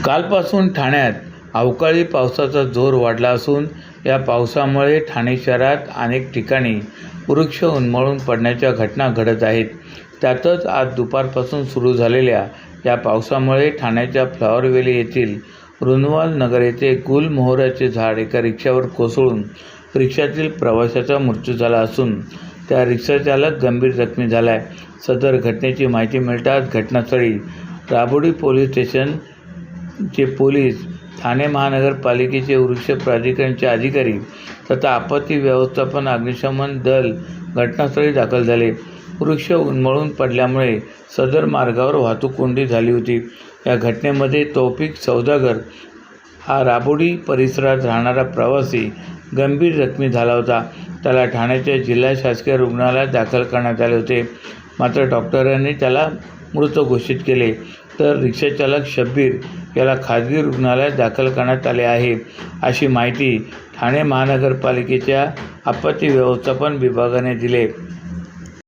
कालपासून ठाण्यात अवकाळी पावसाचा जोर वाढला असून या पावसामुळे ठाणे शहरात अनेक ठिकाणी वृक्ष उन्मळून पडण्याच्या घटना घडत आहेत। त्यातच आज दुपारपासून सुरू झालेल्या या पावसामुळे ठाण्याच्या फ्लॉवर व्हॅली येथील रुनवाल नगर येथे गुलमोहराचे झाड एका रिक्षावर कोसळून रिक्षातील प्रवाशाचा मृत्यू झाला असून त्या रिक्षाचालक गंभीर जखमी झाला आहे। सदर घटनेची माहिती मिळताच घटनास्थळी राबोडी पोलीस स्टेशनचे पोलीस, ठाणे महानगरपालिकेचे वृक्ष प्राधिकरणचे अधिकारी तथा आपत्ती व्यवस्थापन अग्निशमन दल घटनास्थळी दाखल झाले। वृक्ष उन्मळून पडल्यामुळे सदर मार्गावर वाहतूक कोंडी झाली होती। या घटनेमध्ये तौफिक सौदागर हा राबोडी परिसरात राहणारा प्रवासी गंभीर जखमी झाला होता। त्याला ठाण्याच्या जिल्हा शासकीय रुग्णालयात दाखल करण्यात आले होते, मात्र डॉक्टरांनी त्याला मृत घोषित केले। तर रिक्षाचालक शब्बीर याला खाजगी रुग्णालयात दाखल करण्यात आले आहे, अशी माहिती ठाणे महानगरपालिकेच्या आपत्ती व्यवस्थापन विभागाने दिली।